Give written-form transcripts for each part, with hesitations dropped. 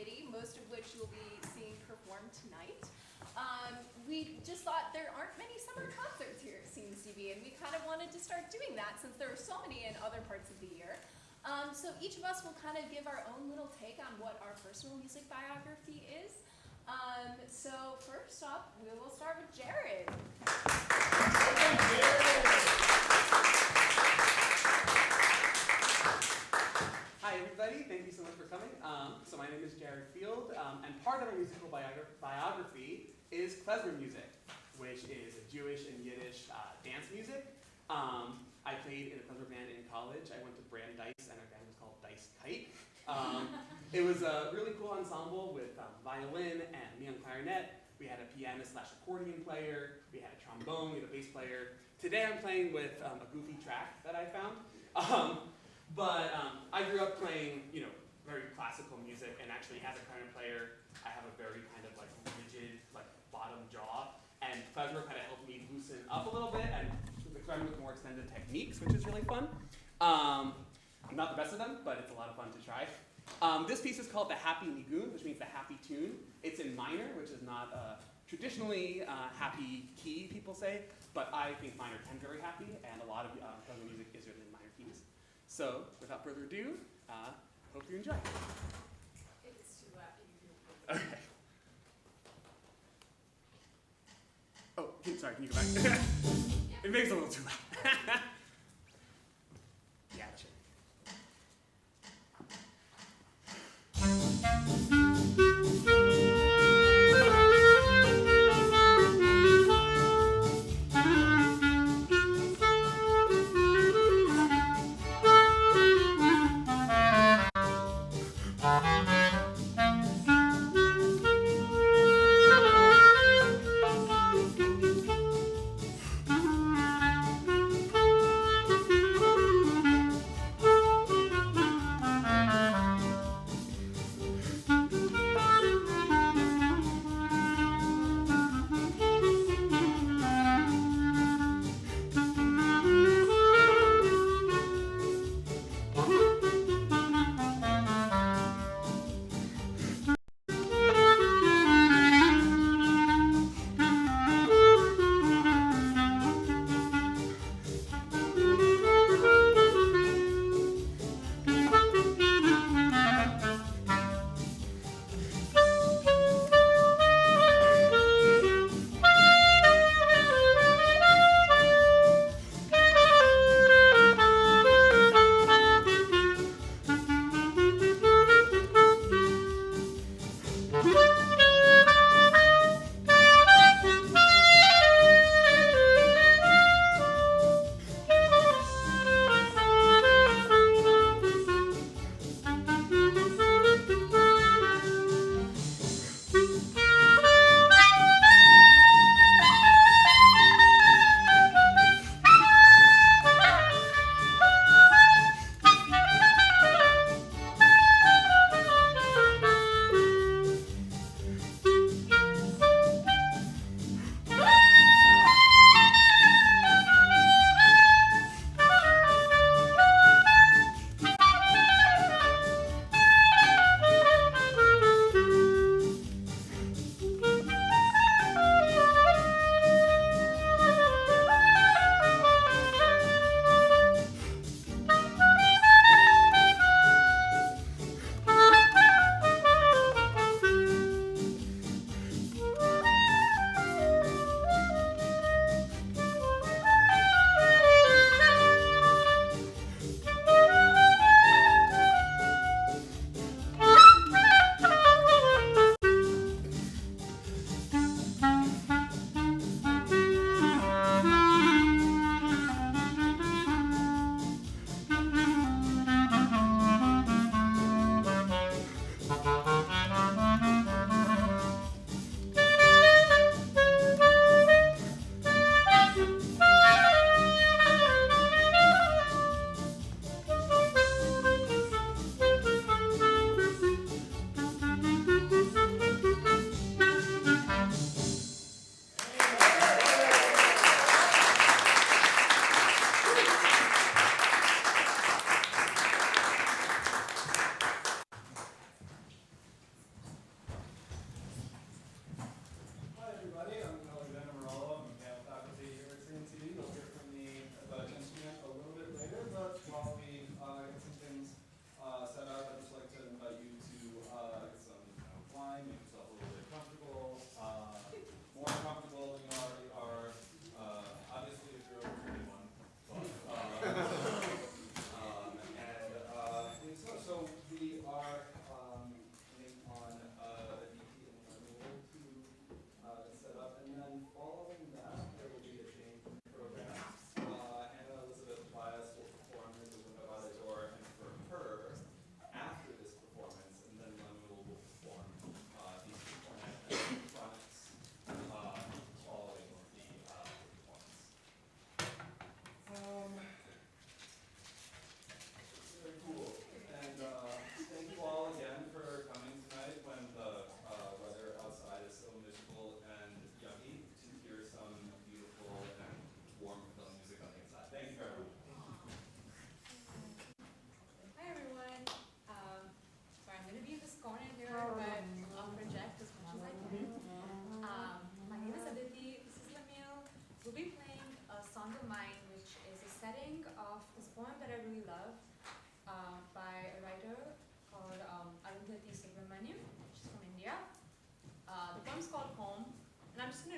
committee, most of which you'll be seeing perform tonight. We just thought there aren't many summer concerts here, it seems to be, and we kind of wanted to start doing that since there are so many in other parts of the year. So each of us will kind of give our own little take on what our personal music biography is. So first up, we will start with Jared. Hi everybody, thank you so much for coming. So my name is Jared Field, and part of our musical biography is klezmer music, which is a Jewish and Yiddish dance music. I played in a klezmer band in college. I went to Brandeis, and our band was called Dice Kite. It was a really cool ensemble with violin and me on clarinet. We had a pianist/accordion player. We had a trombone. We had a bass player. Today I'm playing with a goofy track that I found. But I grew up playing, very classical music, and actually as a clarinet player, I have a very kind of rigid, bottom jaw, and klezmer kind of helped me loosen up a little bit and experiment with more extended techniques, which is really fun. I'm not the best of them, but it's a lot of fun to try. This piece is called the Happy Nigun, which means the happy tune. It's in minor, which is not traditionally happy key, people say, but I think minor can be very happy, and a lot of klezmer music is written in minor keys. So, without further ado, hope you enjoy. If it's too loud, you can. Okay. Oh, sorry, can you go back? It makes it a little too loud. Gotcha.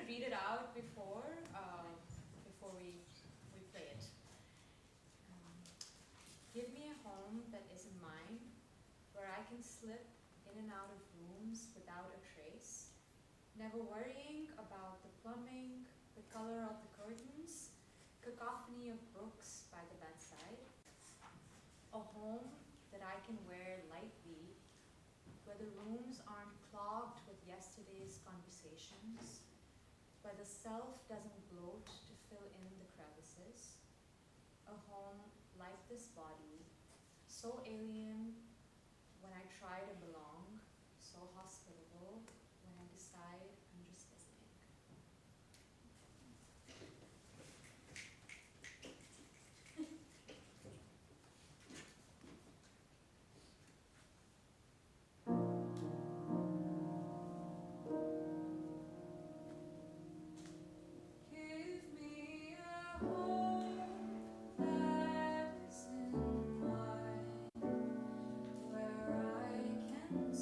to read it out before we play it. Give me a home that isn't mine, where I can slip in and out of rooms without a trace, never worrying about the plumbing, the color of the curtains, cacophony of books by the bedside. A home that I can wear lightly, where the rooms aren't clogged with yesterday's conversations, where the self doesn't bloat to fill in the crevices. A home like this body, so alien when I try to belong, so hospitable when I decide I'm just listening. Give me a home that isn't mine, where I can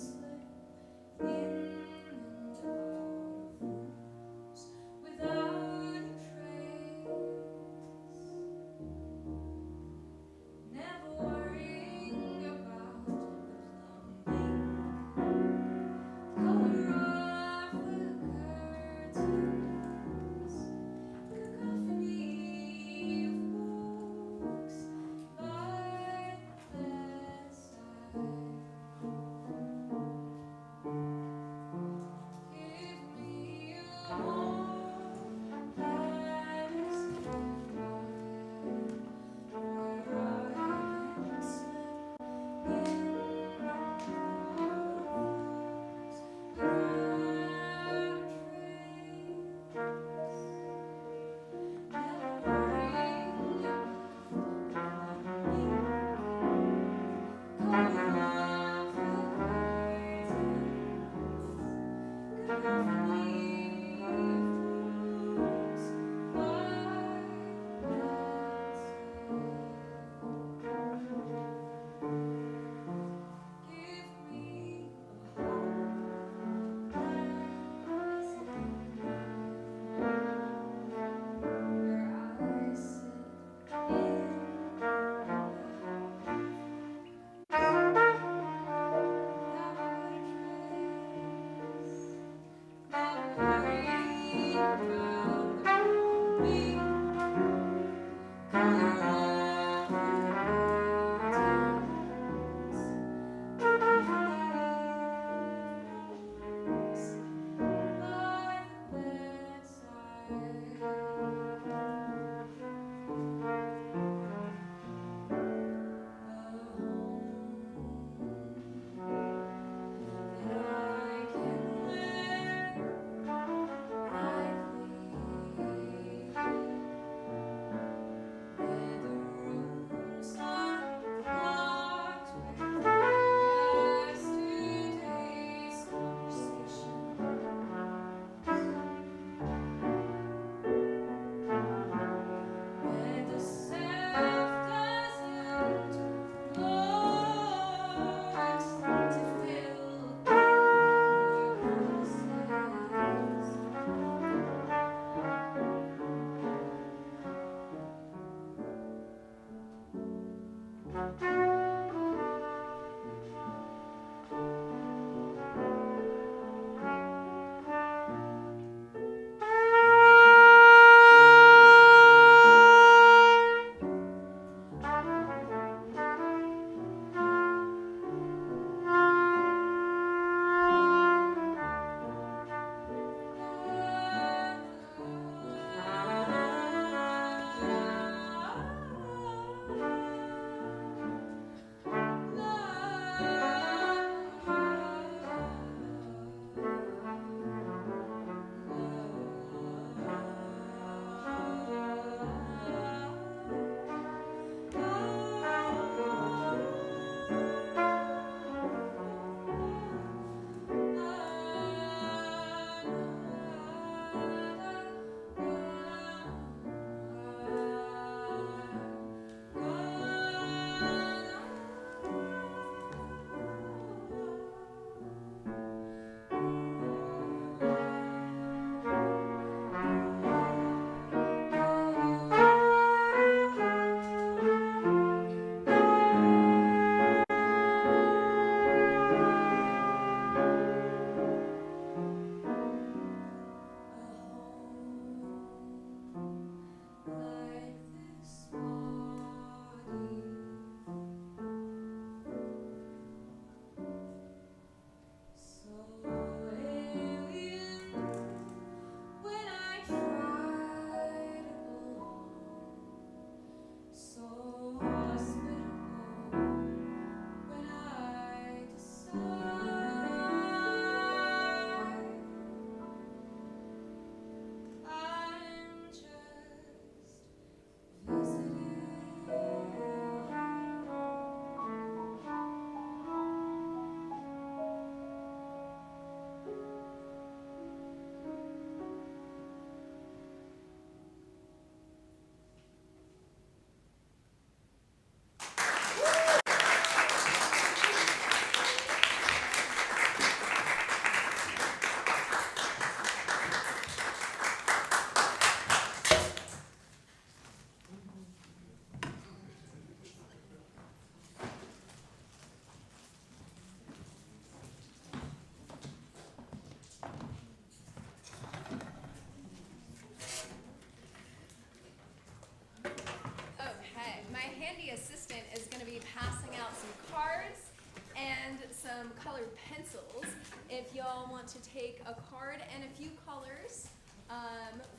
some colored pencils if y'all want to take a card and a few colors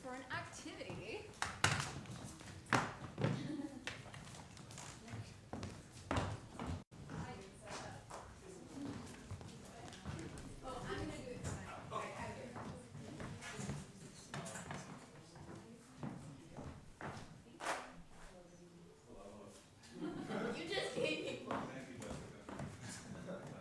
for an activity. Oh, I'm gonna do it tonight. Okay, I do. You just gave me one. Thank you, Jessica. Did you get the Jessica?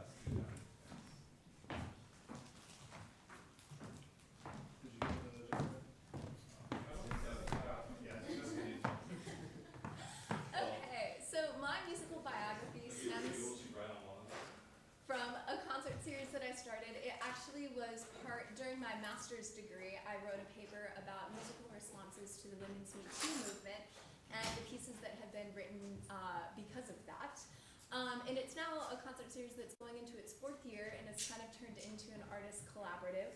Okay, so my musical biography stems from a concert series that I started. It actually was during my master's degree. I wrote a paper about musical responses to the Women's Me Too movement and the pieces that have been written because of that. And it's now a concert series that's going into its 4th year, and it's kind of turned into an artist collaborative.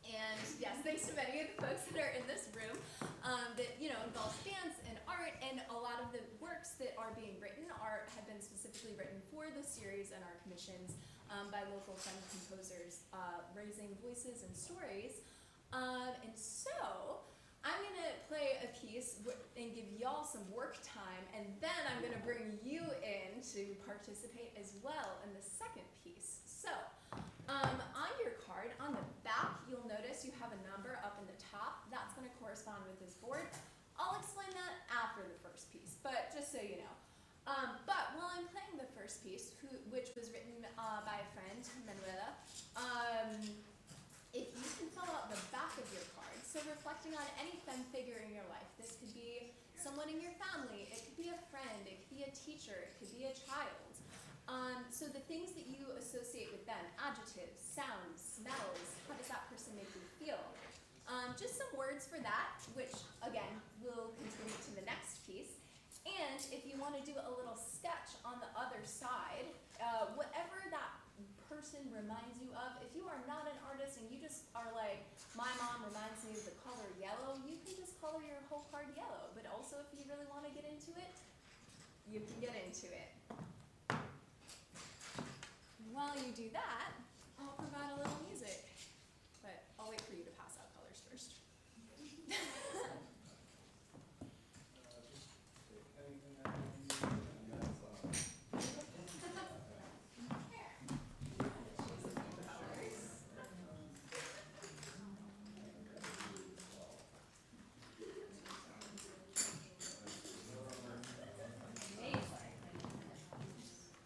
And yes, thanks to many of the folks that are in this room that involves dance and art, and a lot of the works that are being written have been specifically written for the series and are commissions by local fun composers, raising voices and stories. And so I'm gonna play a piece and give y'all some work time, and then I'm gonna bring you in to participate as well in the second piece. So, on your card, on the back, you'll notice you have a number up in the top. That's gonna correspond with this board. I'll explain that after the first piece, but just so you know. But while I'm playing the first piece, which was written by a friend, Manuela, if you can fill out the back of your card, so reflecting on any femme figure in your life. This could be someone in your family, it could be a friend, it could be a teacher, it could be a child. So the things that you associate with them, adjectives, sounds, smells, how does that person make you feel? Just some words for that, which again, will contribute to the next piece. And if you want to do a little sketch on the other side, whatever that person reminds you of, if you are not an artist and you just are like, my mom reminds me of the color yellow, you can just color your whole card yellow. But also if you really want to get into it, you can get into it. While you do that, I'll provide a little music. But I'll wait for you to pass out colors first.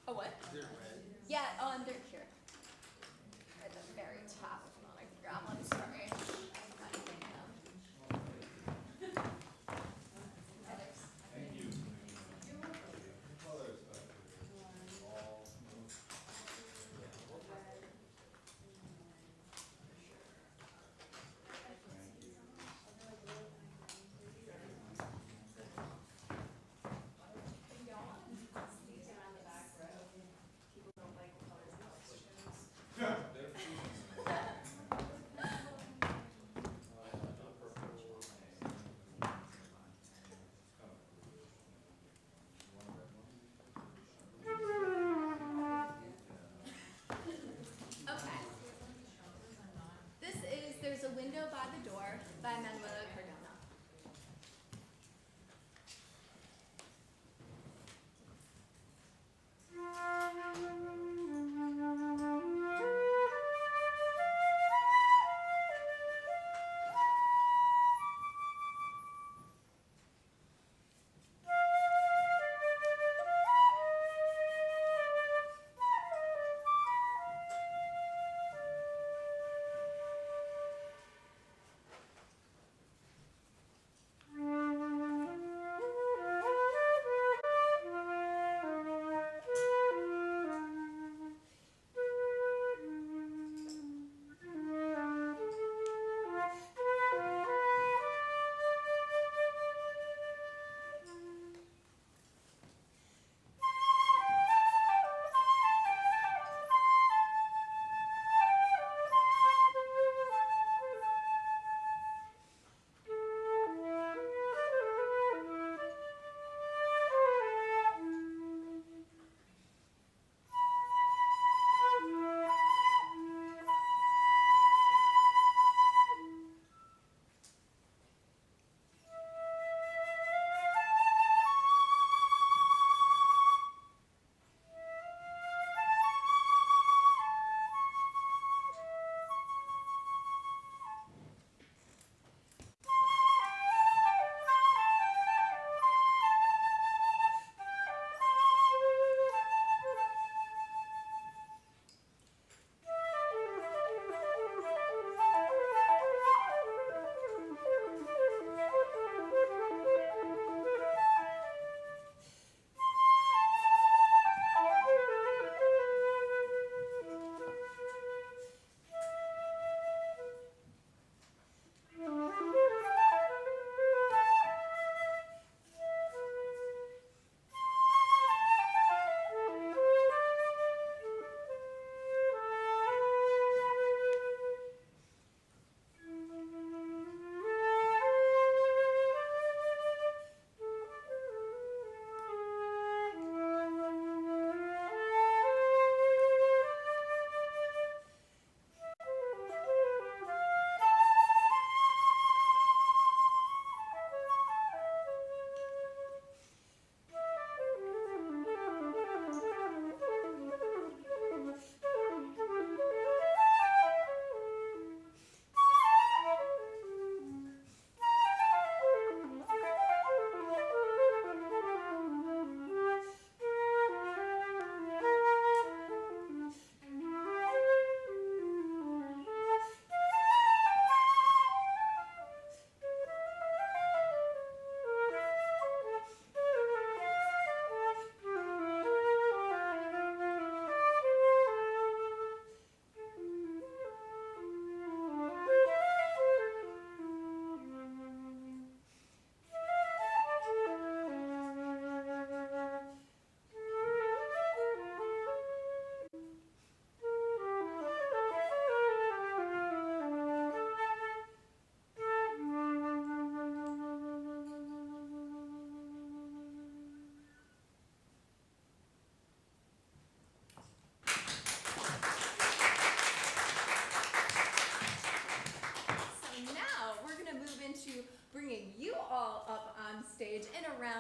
A what? Yeah, they're here. At the very top, if you want to grab one, sorry. Thank you. These are on the back row. People don't like colors.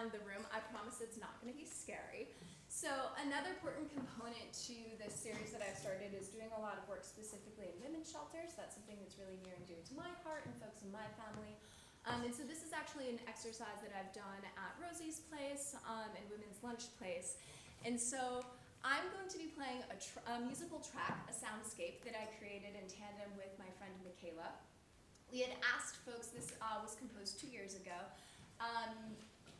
around the room. I promise it's not going to be scary. So another important component to this series that I've started is doing a lot of work specifically in women's shelters. That's something that's really near and dear to my heart and folks in my family. And so this is actually an exercise that I've done at Rosie's Place and Women's Lunch Place. And so I'm going to be playing a musical track, a soundscape that I created in tandem with my friend Michaela. We had asked folks, this was composed 2 years ago,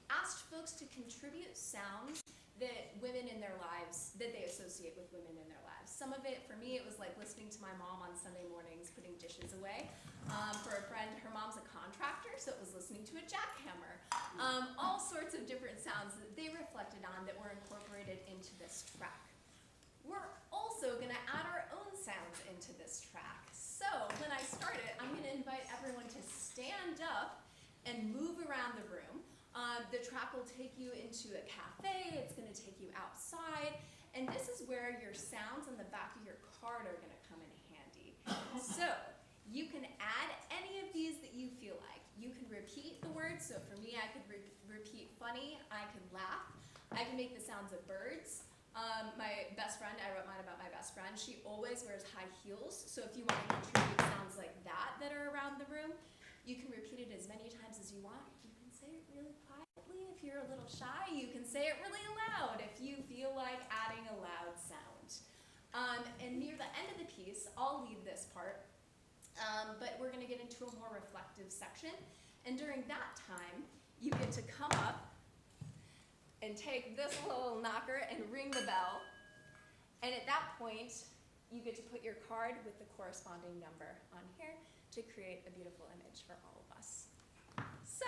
asked folks to contribute sounds that women in their lives, that they associate with women in their lives. Some of it, for me, it was like listening to my mom on Sunday mornings putting dishes away. For a friend, her mom's a contractor, so it was listening to a jackhammer. All sorts of different sounds that they reflected on that were incorporated into this track. We're also gonna add our own sounds into this track. So when I start it, I'm gonna invite everyone to stand up and move around the room. The track will take you into a cafe, it's gonna take you outside, and this is where your sounds on the back of your card are gonna come in handy. So you can add any of these that you feel like. You can repeat the words, so for me I could repeat funny, I could laugh, I can make the sounds of birds. My best friend, I wrote mine about my best friend, she always wears high heels, so if you want to contribute sounds like that are around the room, you can repeat it as many times as you want. You can say it really quietly if you're a little shy. You can say it really loud if you feel like adding a loud sound. And near the end of the piece, I'll lead this part, but we're going to get into a more reflective section. And during that time, you get to come up and take this little knocker and ring the bell. And at that point, you get to put your card with the corresponding number on here to create a beautiful image for all of us. So,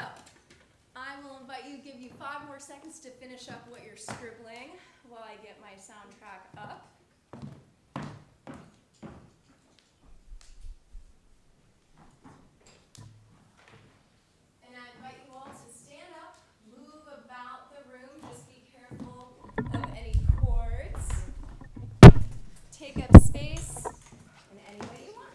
I will invite you, give you 5 more seconds to finish up what you're scribbling while I get my soundtrack up. And I invite you all to stand up, move about the room, just be careful of any cords. Take up space in any way you want.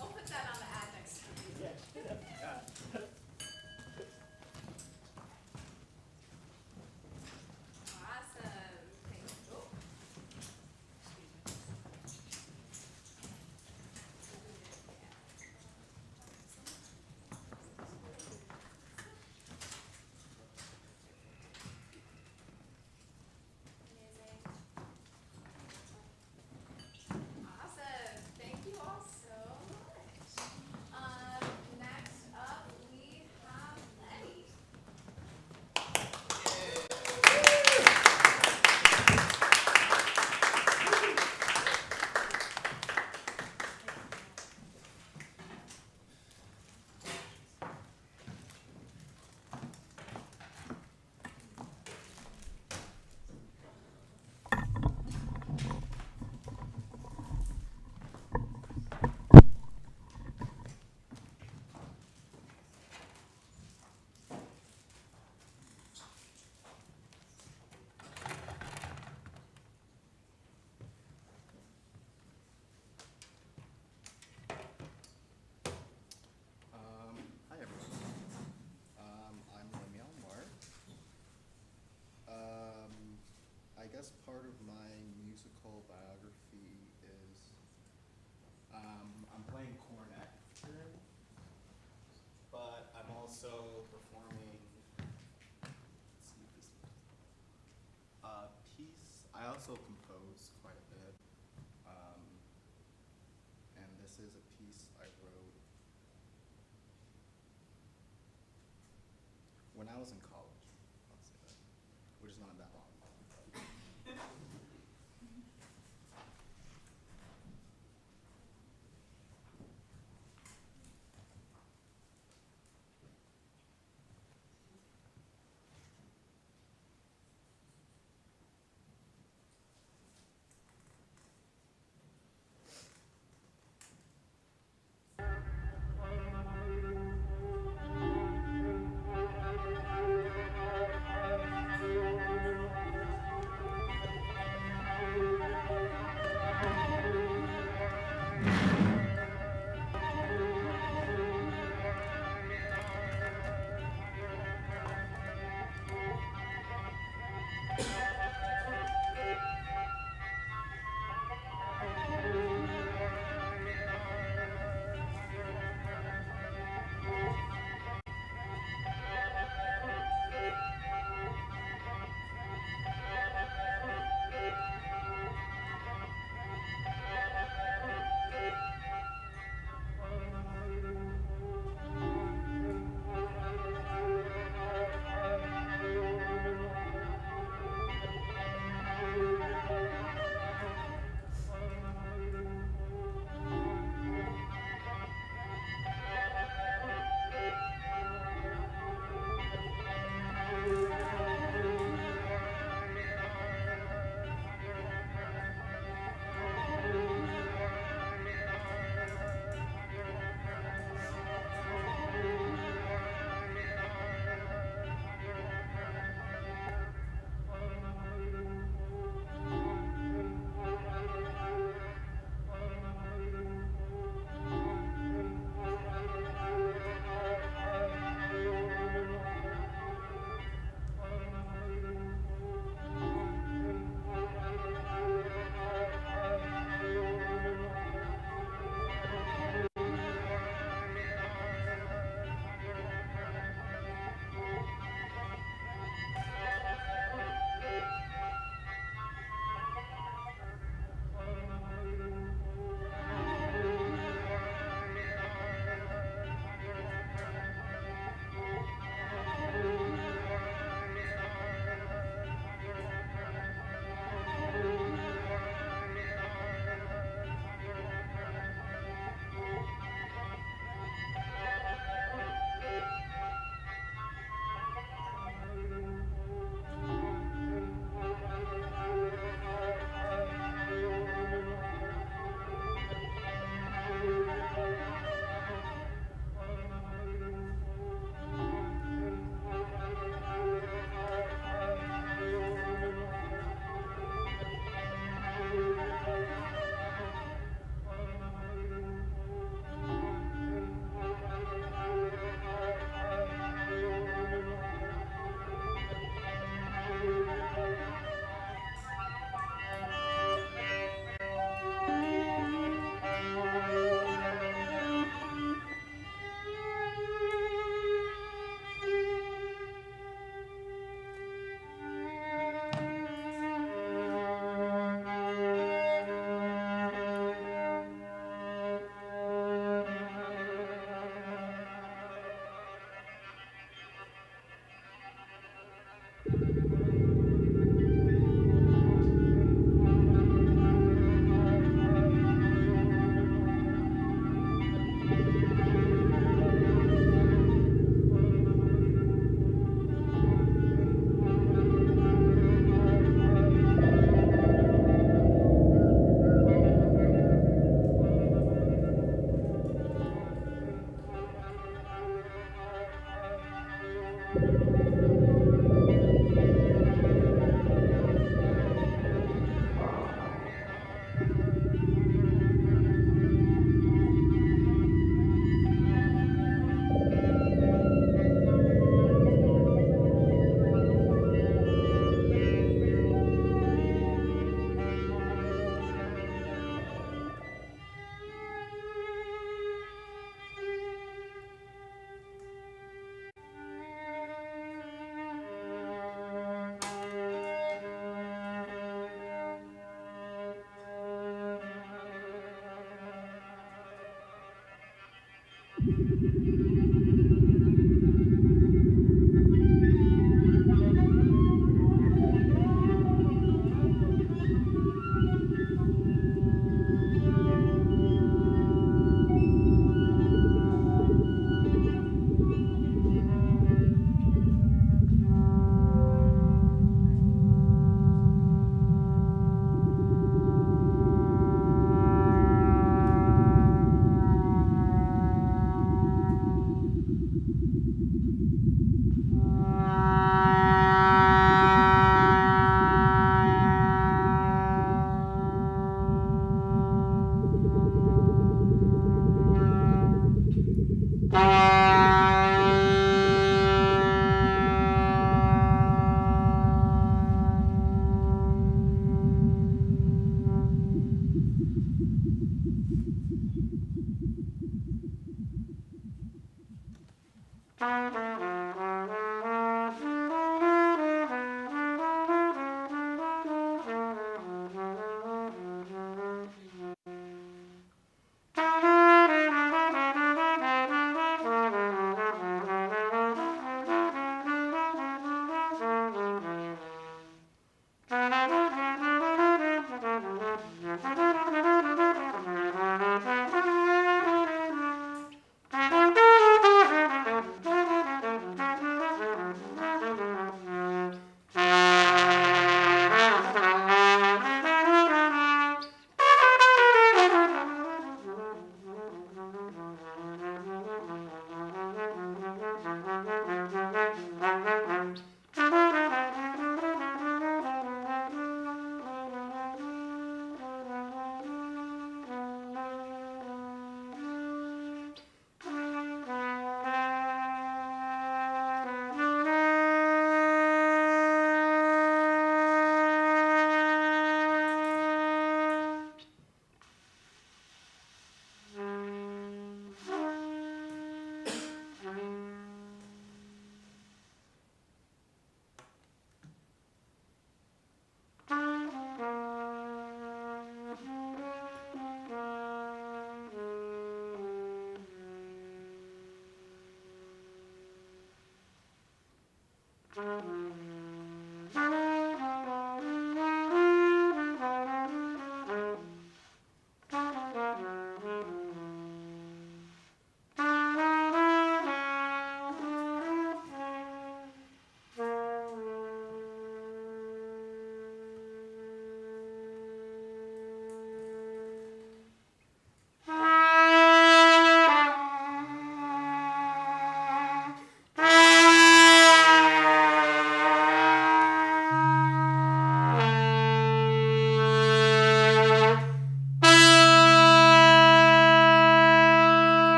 I'll put that on the ad next time. Awesome. Thank you. Oh. Amazing. Awesome. Thank you all so much. Next up we have Letty. Hi everyone. I'm Lemuel Mark. I guess part of my musical biography is I'm playing cornet today, but I'm also performing. Let's see if this piece. I also compose quite a bit, and this is a piece I wrote when I was in college, I'll say that, which is not that long ago.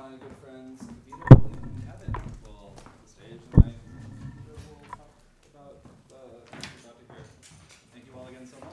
my good friends Vito and Kevin will come to the stage, and we'll talk about what you're about to hear. Thank you all again so much.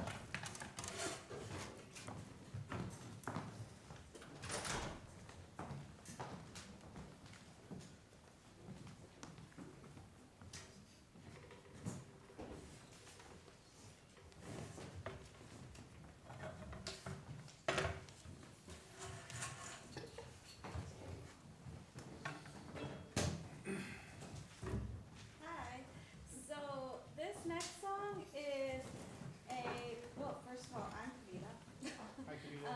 Hi. So this next song is well, first of all, I'm Kavita. Hi, Kavita.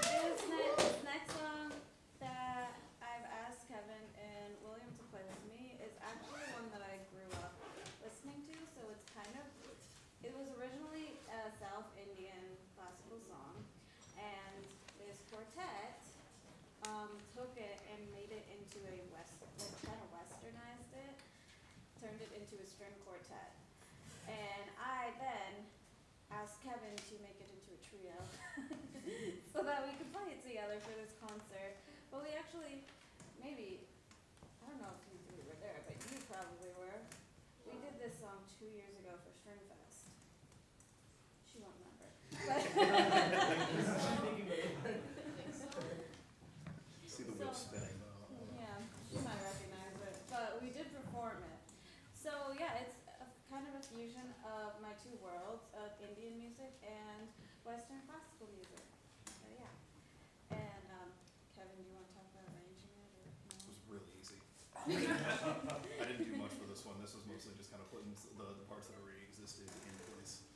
And this next song that I've asked Kevin and William to play with me is actually one that I grew up listening to, so it's it was originally a South Indian classical song, and this quartet took it and made it into kind of westernized it, turned it into a string quartet. And I then asked Kevin to make it into a trio so that we could play it together for this concert. But we actually, maybe, I don't know if you three were there, but you probably were. We did this song 2 years ago for String Fest. She won't remember. But See the wheel spinning. yeah, you might recognize it, but we did perform it. So yeah, it's kind of a fusion of my two worlds of Indian music and Western classical music. So yeah. And Kevin, do you want to talk about arranging it or This no? was really easy. I didn't do much for this one. This was mostly just kind of putting the parts that already existed in place.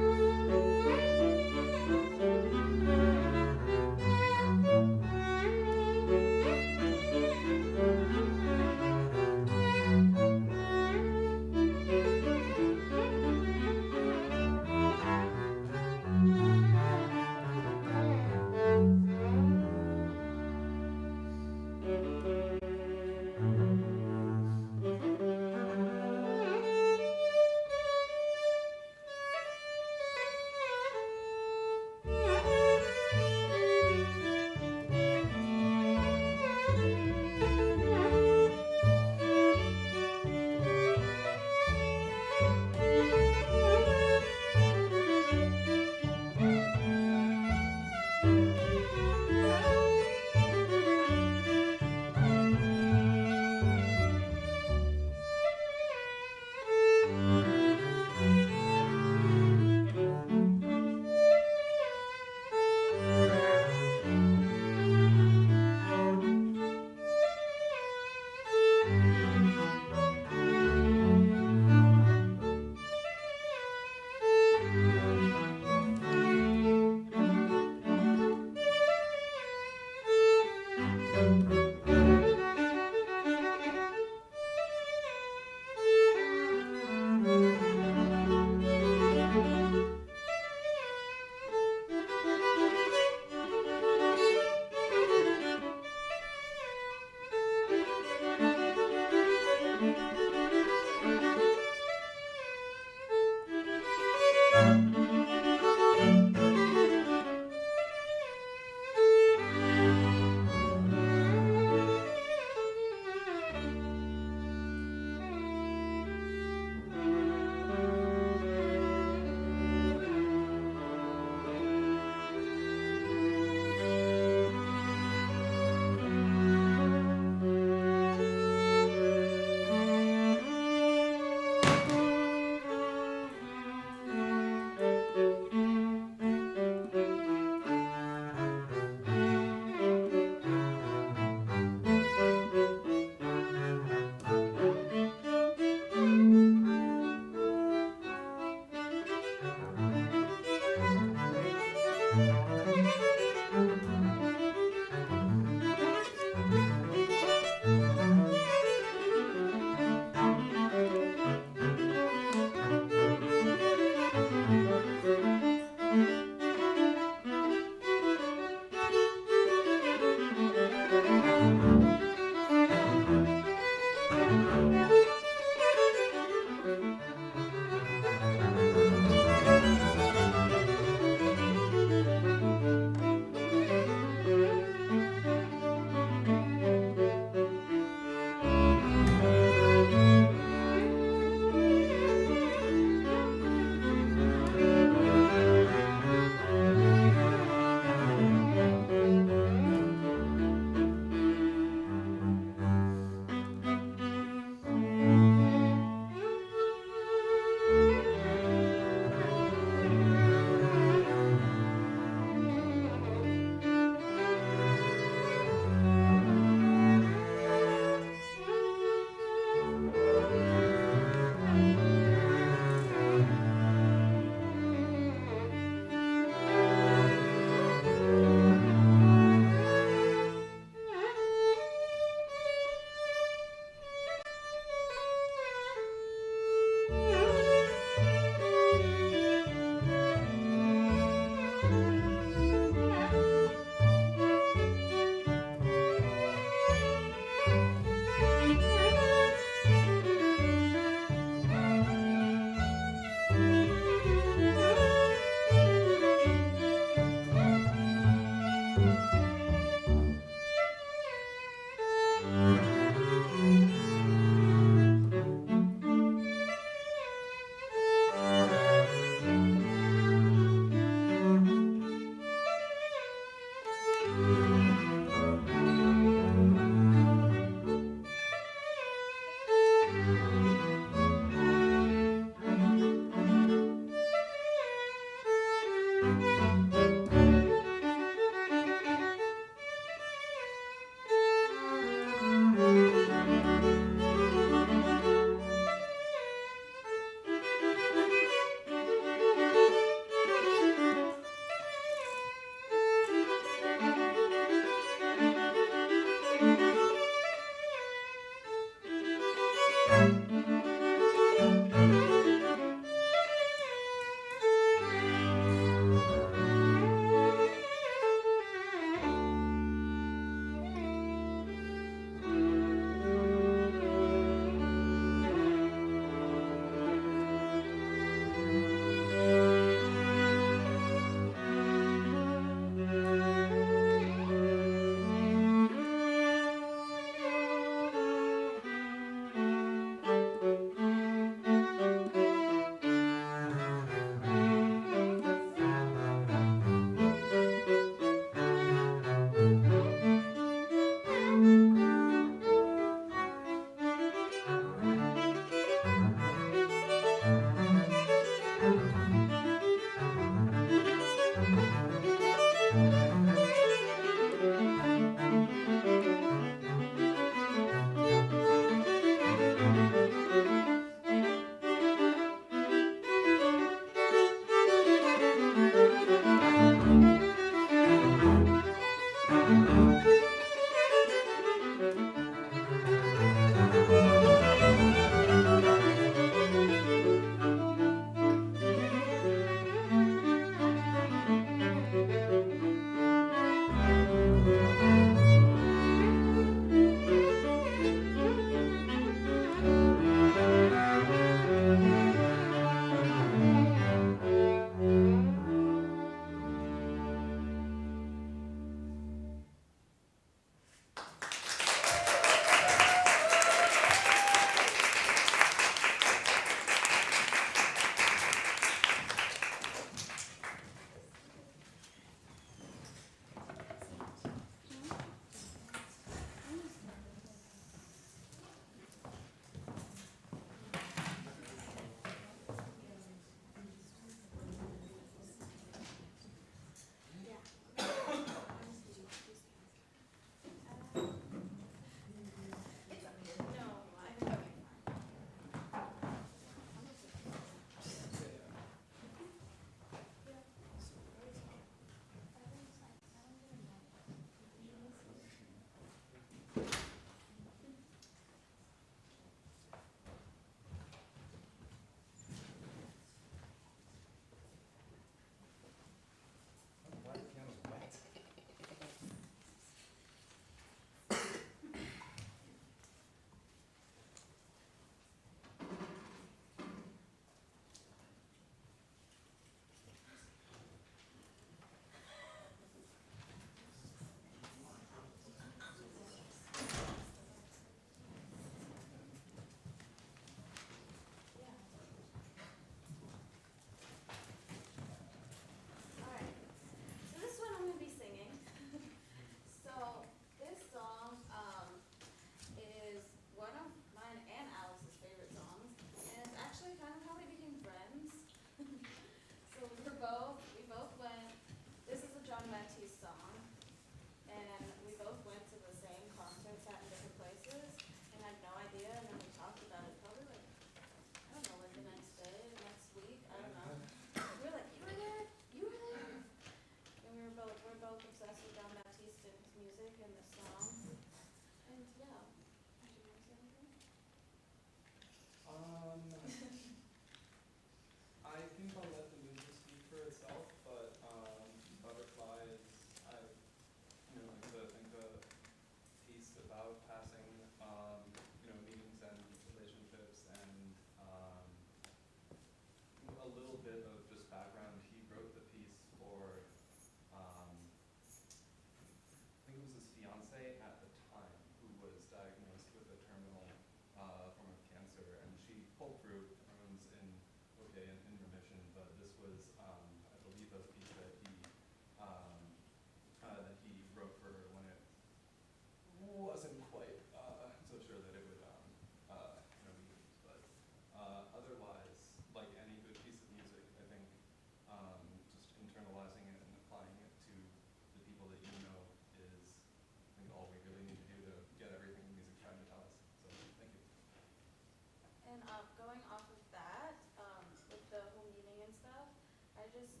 just,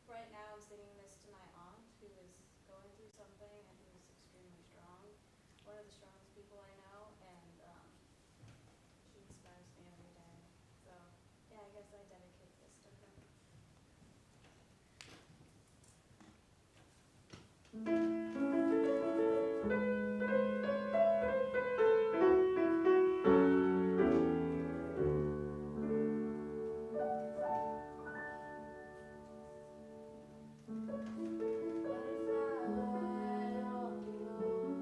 right now I'm singing this to my aunt who is going through something and who's extremely strong. One of the strongest people I know, and she inspires me every day. So yeah, I guess I dedicate this to her. Butterfly all alone,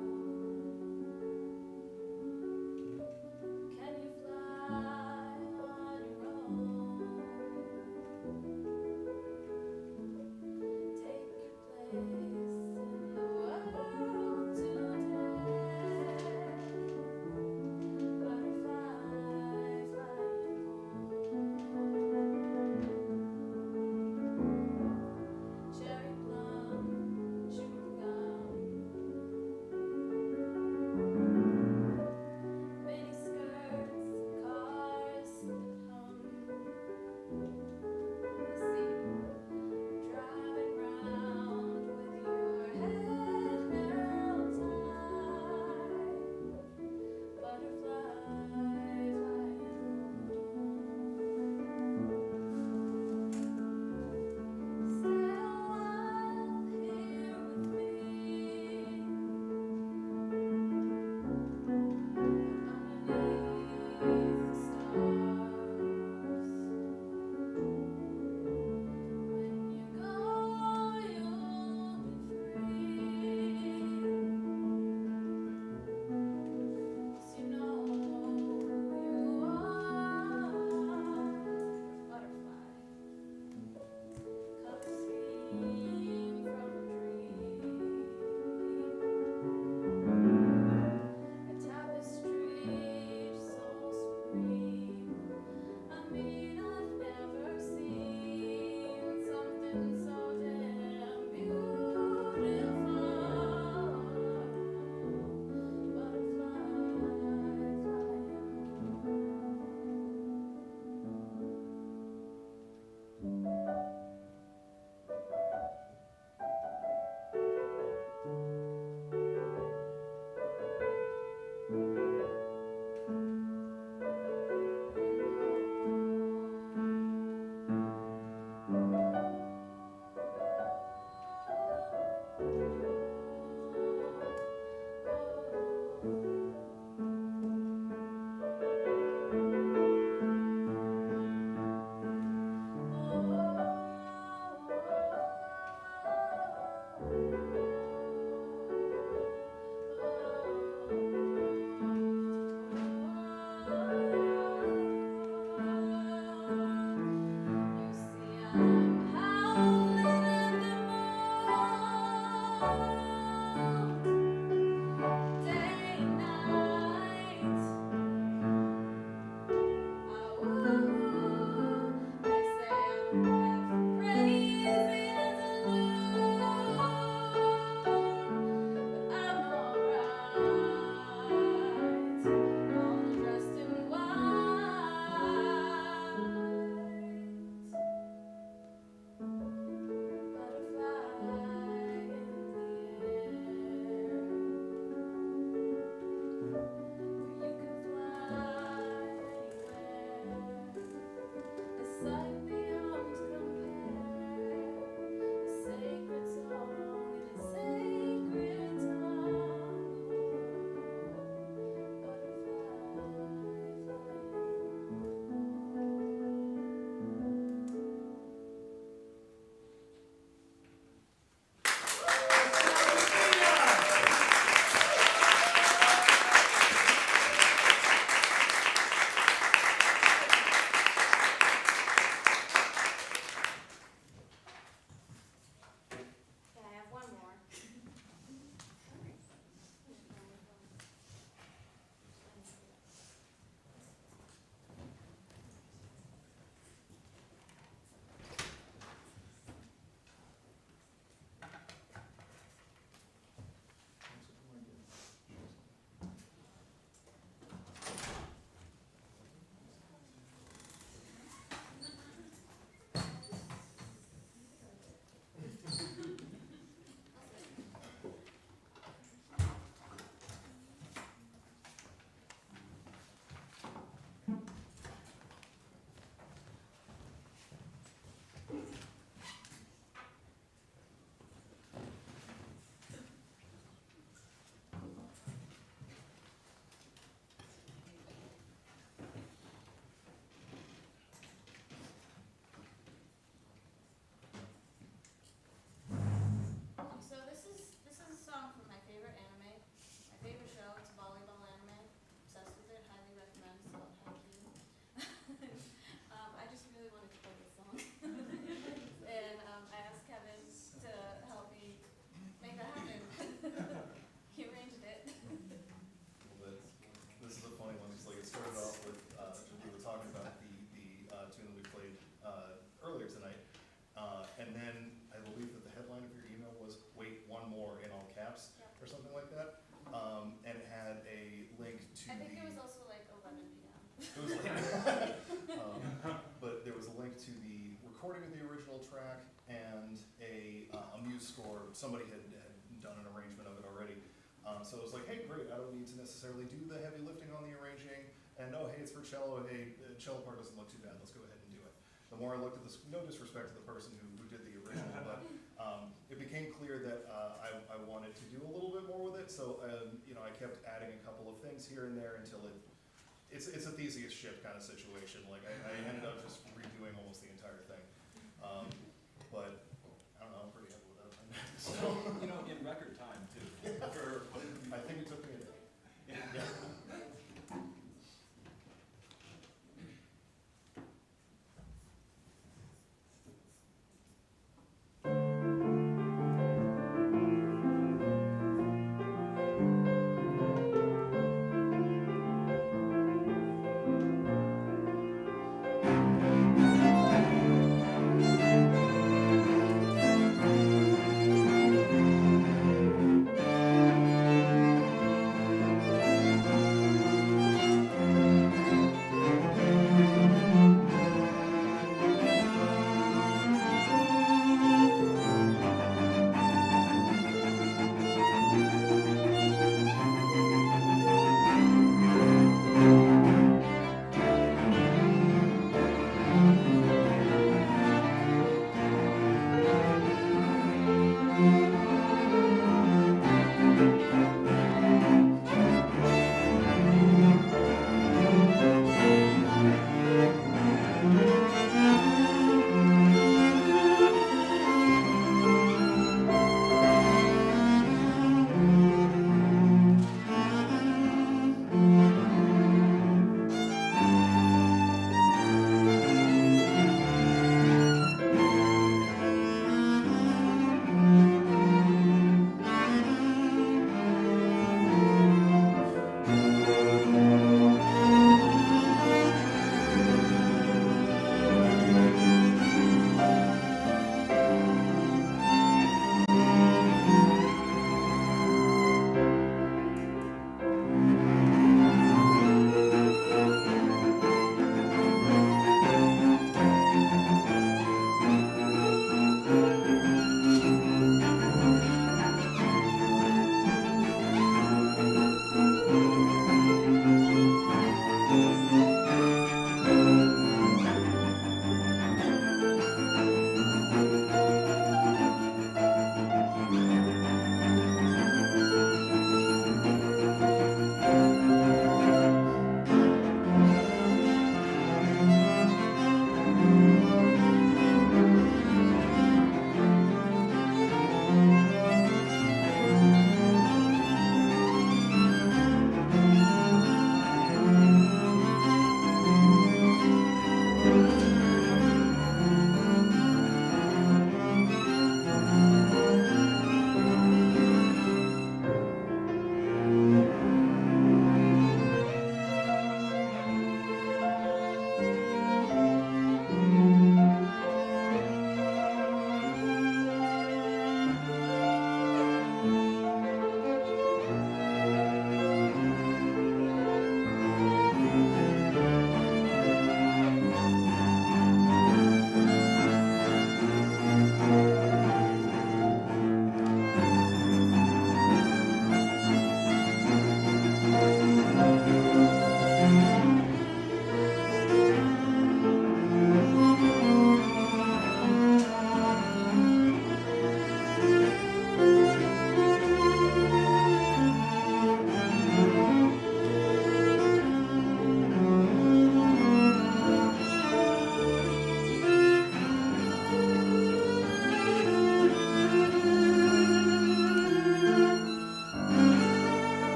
started off with, we were talking about the tune that we played earlier tonight. And then I believe that the headline of your email was "Wait, one more" in all caps or something like that. And it had a link to I think the. it was also like 11 p.m. It was like, but there was a link to the recording of the original track and a Muse score. Somebody had done an arrangement of it already. So it was like, hey, great, I don't need to necessarily do the heavy lifting on the arranging. And oh, hey, it's for cello. Hey, the cello part doesn't look too bad. Let's go ahead and do it. The more I looked at this, no disrespect to the person who did the original, but it became clear that I wanted to do a little bit more with it. So I kept adding a couple of things here and there until it's a Theseus ship kind of situation. Like I ended up just redoing almost the entire thing. But I don't know, I'm pretty happy with that. So, In record time too. I think it took me a day. Yeah.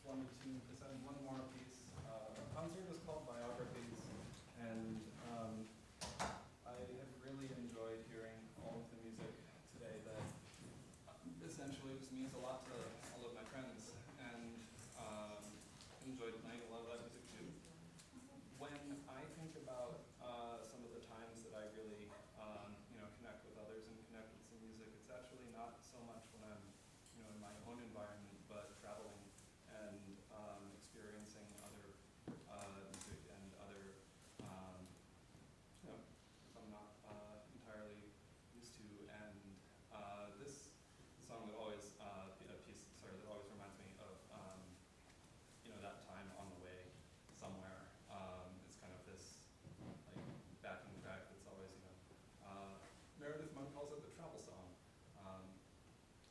wanted to present one more piece. Our concert is called Biographies, and I have really enjoyed hearing all of the music today that essentially just means a lot to all of my friends, and enjoyed playing a lot of that music too. When I think about some of the times that I really connect with others and connect with some music, it's actually not so much when I'm in my own environment, but traveling and experiencing other music and other I'm not entirely used to. And this song that always that always reminds me of that time on the way somewhere. It's kind of this like backing track that's always Meredith Monk calls it the travel song.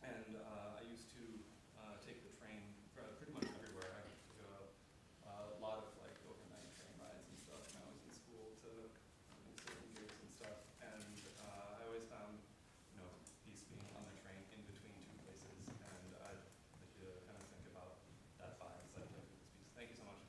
And I used to take the train pretty much everywhere. I took a lot of like overnight train rides and stuff when I was in school to certain gigs and stuff. And I always found peace being on the train in between two places. And I'd like you to kind of think about that vibe as I play through this piece. Thank you so much.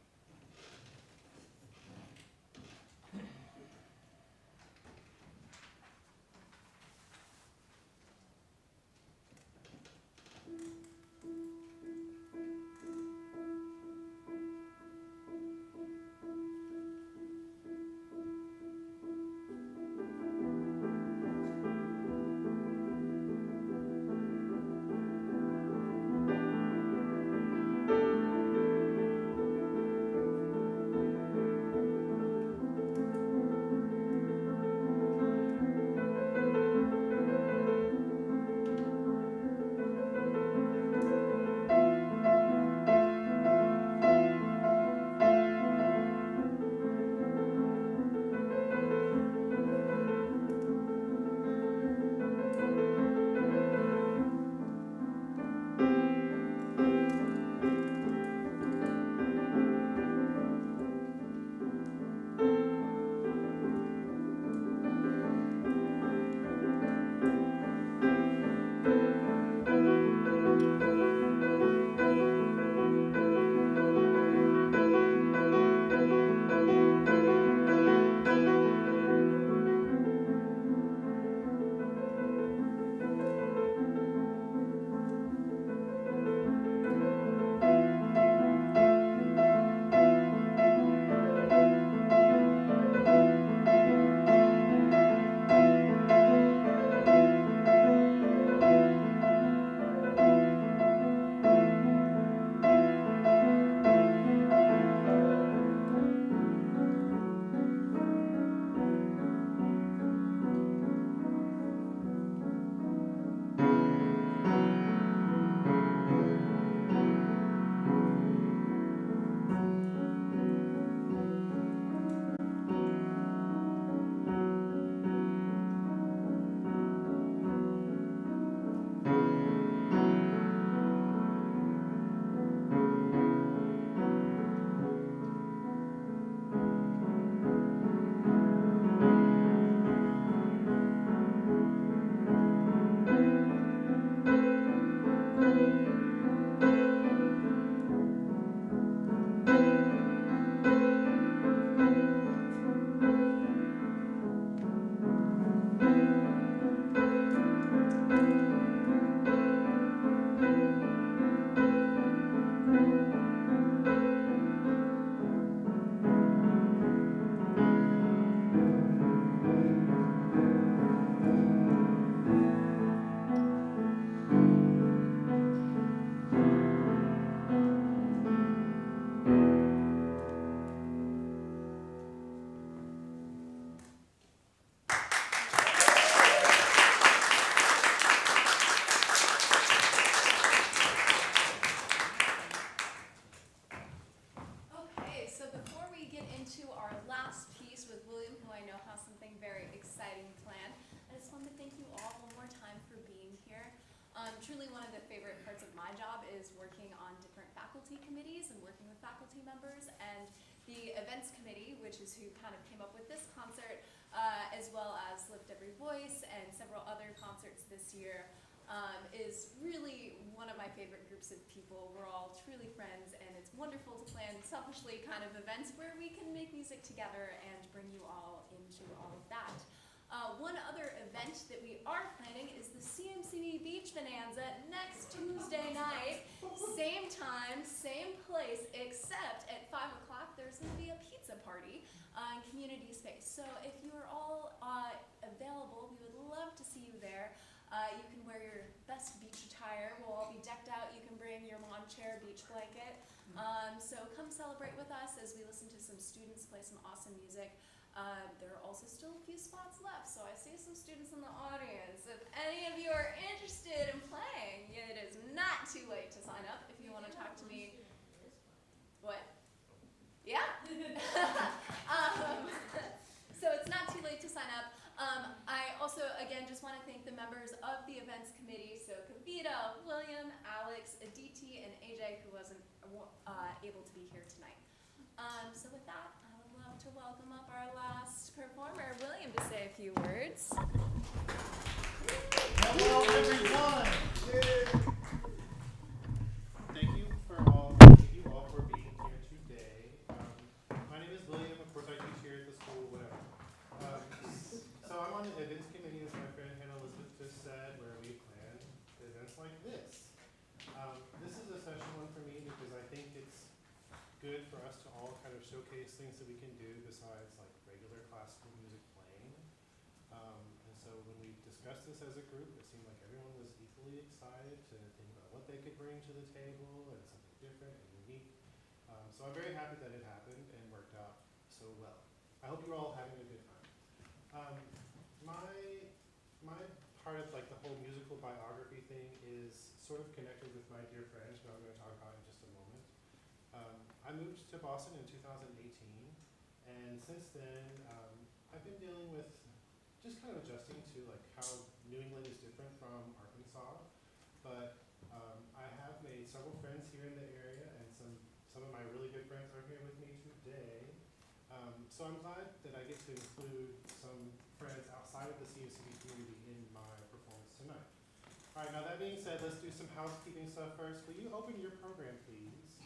Truly one of the favorite parts of my job is working on different faculty committees and working with faculty members, and the events committee, which is who kind of came up with this concert, as well as Lift Every Voice and several other concerts this year, is really one of my favorite groups of people. We're all truly friends, and it's wonderful to plan selfishly kind of events where we can make music together and bring you all into all of that. One other event that we are planning is the CMCB Beach Bonanza next Tuesday night. Same time, same place, except at 5 o'clock there's going to be a pizza party in community space. So if you are all available, we would love to see you there. You can wear your best beach attire. We'll all be decked out. You can bring your lawn chair, beach blanket. So come celebrate with us as we listen to some students play some awesome music. There are also still a few spots left, so I see some students in the audience. If any of you are interested in playing, it is not too late to sign up if you want to talk to me. What? Yeah. So it's not too late to sign up. I also, again, just want to thank the members of the events committee, so Kavita, William, Alex, Aditi, and AJ, who wasn't able to be here tonight. So with that, I would love to welcome up our last performer, William, to say a few words. Hello, everyone. Thank you all for being here today. My name is William. Of course, I teach here at the school, whatever. So I'm on the events committee, as my friend Hannah Elizabeth just said, where we plan events like this. This is a special one for me because I think it's good for us to all kind of showcase things that we can do besides like regular classical music playing. And so when we discussed this as a group, it seemed like everyone was equally excited to think about what they could bring to the table and something different and unique. So I'm very happy that it happened and worked out so well. I hope you're all having a good time. My part of like the whole musical biography thing is sort of connected with my dear friend, who I'm going to talk about in just a moment. I moved to Boston in 2018, and since then I've been dealing with just kind of adjusting to like how New England is different from Arkansas. But I have made several friends here in the area, and some of my really good friends are here with me today. So I'm glad that I get to include some friends outside of the CMCB community in my performance tonight. All right, now that being said, let's do some housekeeping stuff first. Will you open your program, please?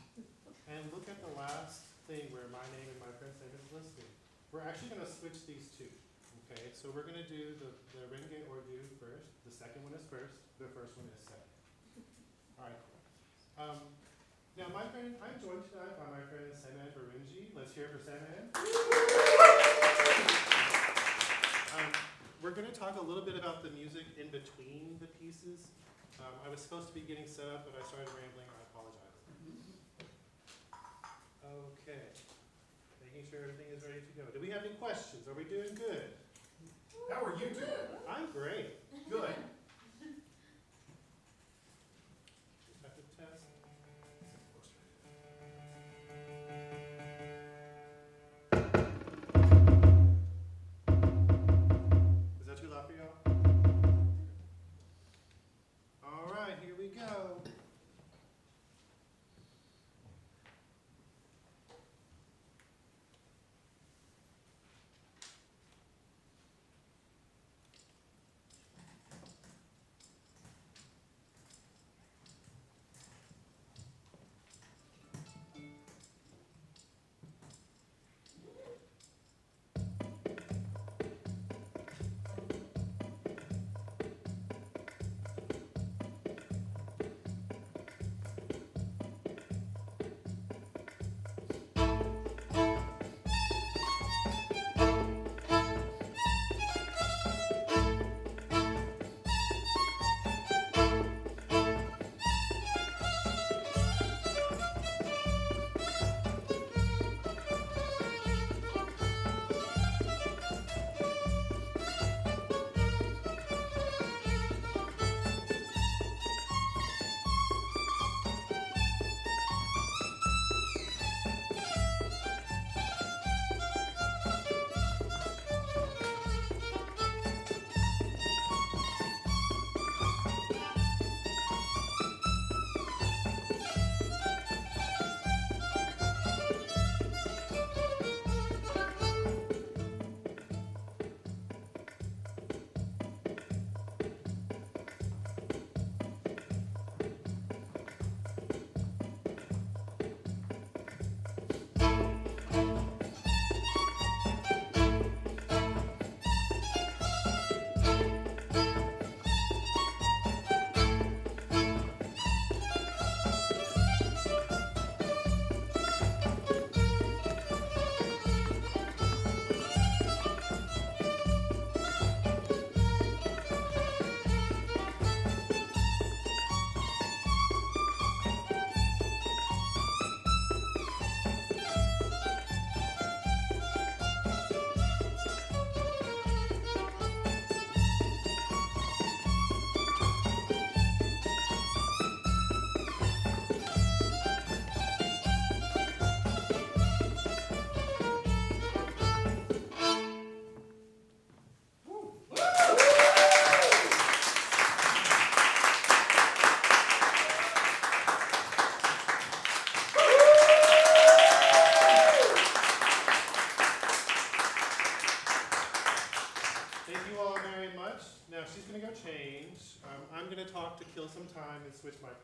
And look at the last thing where my name and my friend's name is listed. We're actually going to switch these two. Okay, so we're going to do the Renge Ordu first. The second one is first. The first one is second. All right. Now, I'm joined tonight by my friend Seman Barinji. Let's hear it for Seman. We're going to talk a little bit about the music in between the pieces. I was supposed to be getting set up, but I started rambling. I apologize. Okay. Making sure everything is ready to go. Do we have any questions? Are we doing good? How are you doing? I'm great. Good. Have to test. Is that too loud for y'all? All right, here we go.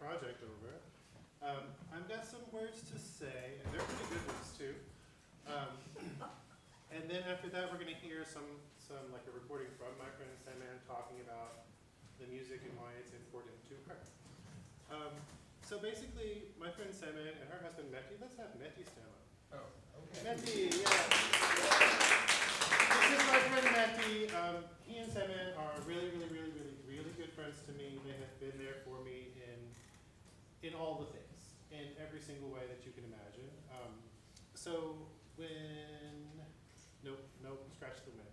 project over. I've got some words to say, and they're pretty good ones too. And then after that, we're going to hear some like a recording from my friend Saman talking about the music and why it's important to her. So basically, my friend Saman and her husband Meti, let's have Meti stand up. Oh, okay. Meti, yeah. This is my friend Meti. He and Saman are really good friends to me. They have been there for me in all the things, in every single way that you can imagine. Scratch the win.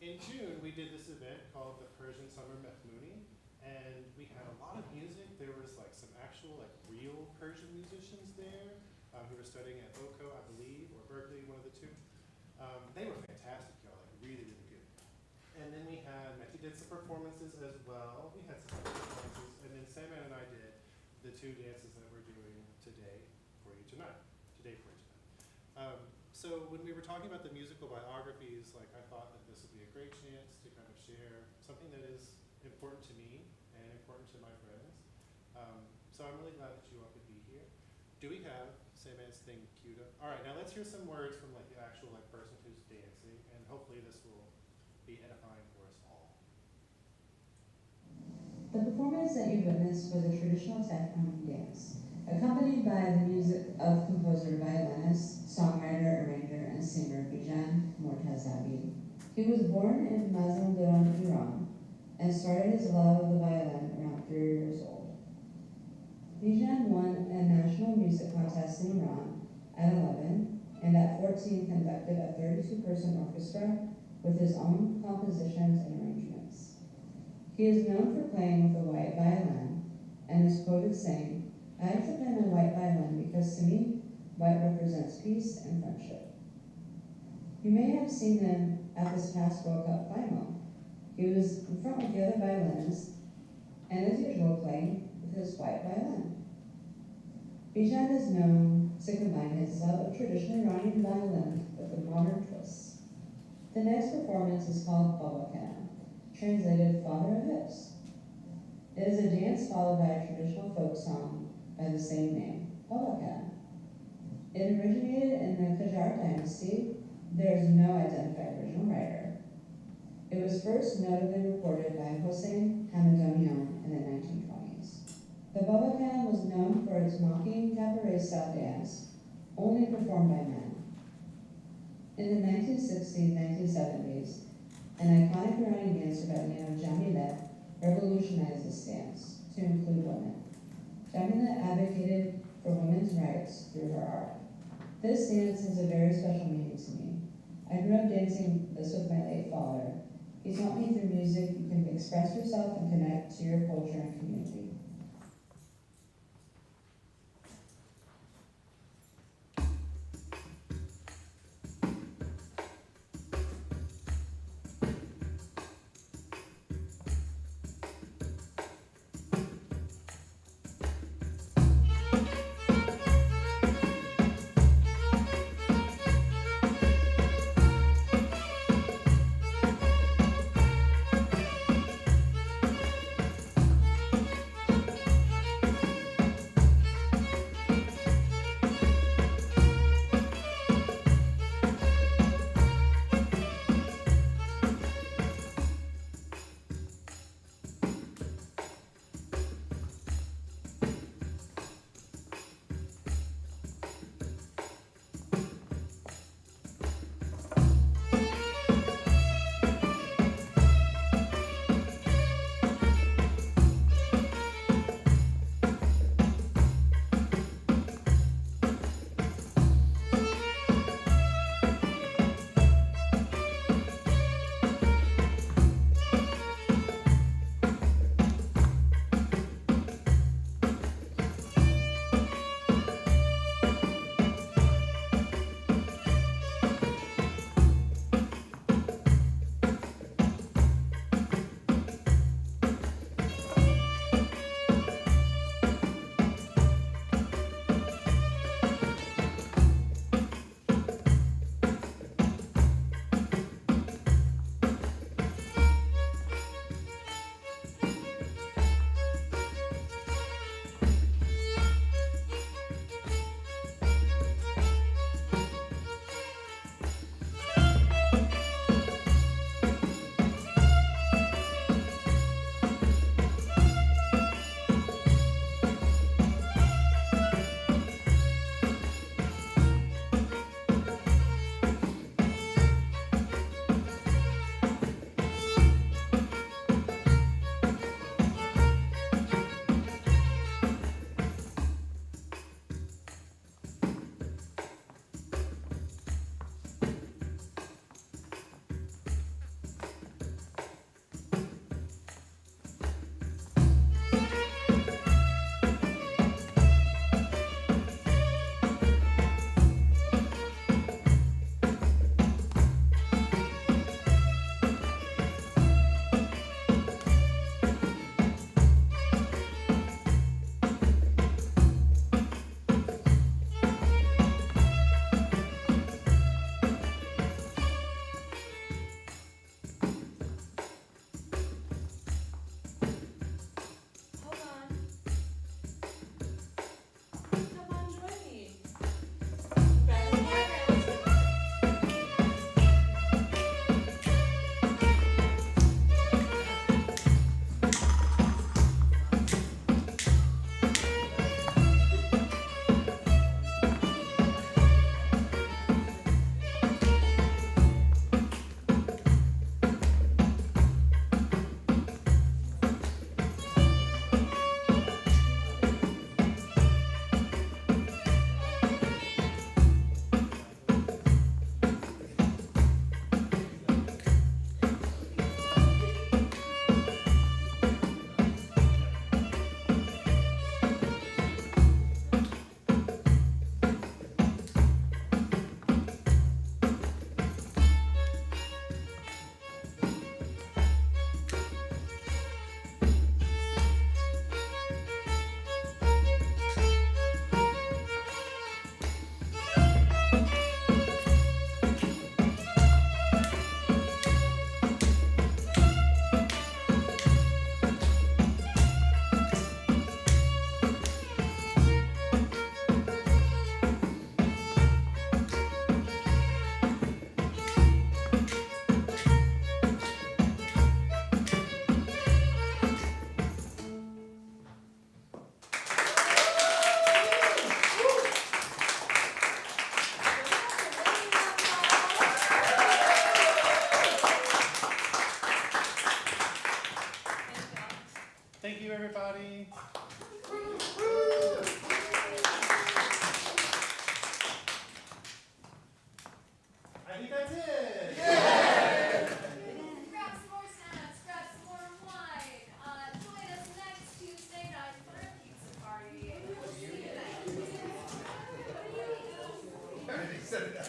In June, we did this event called the Persian Summer Mehmouni, and we had a lot of music. There was like some actual, like real Persian musicians there who were studying at OCO, I believe, or Berkeley, one of the two. They were fantastic, y'all, like really good. And then we had, Meti did some performances as well. We had some performances, and then Saman and I did the two dances that we're doing today for you tonight. So when we were talking about the musical biographies, like I thought that this would be a great chance to kind of share something that is important to me and important to my friends. So I'm really glad that you all could be here. Do we have Saman's thing queued up? All right, now let's hear some words from like the actual like person who's dancing, and hopefully this will be edifying for us all. The performance that you witnessed was a traditional Saffron dance, accompanied by the music of composer, violinist, songwriter, arranger, and singer Bijan Mortazavi. He was born in Mazandaran, Iran, and started his love of the violin around 3 years old. Bijan won a national music contest in Iran at 11, and at 14 conducted a 32-person orchestra with his own compositions and arrangements. He is known for playing with a white violin, and is quoted saying, "I have to play my white violin because to me, white represents peace and friendship." You may have seen him at this past World Cup final. He was in front with the other violinists, and as usual playing with his white violin. Bijan is known to combine his love of traditional Iranian violin with a modern twist. The next performance is called Babakam, translated Father of Hips. It is a dance followed by a traditional folk song by the same name, Babakam. It originated in the Qajar dynasty. There is no identified original writer. It was first notably recorded by Hossein Hamadanian in the 1920s. The Babakam was known for its mocking cabaret-style dance, only performed by men. In the 1960s, 1970s, an iconic Iranian dancer by the name of Jamila revolutionized this dance to include women. Jamila advocated for women's rights through her art. This dance has a very special meaning to me. I grew up dancing this with my late father. He taught me through music you can express yourself and connect to your culture and community. Thank you, everybody. I think that's it. Grab some more snacks, grab some more wine. Join us next Tuesday night for a pizza party. We'll see you then. He said that.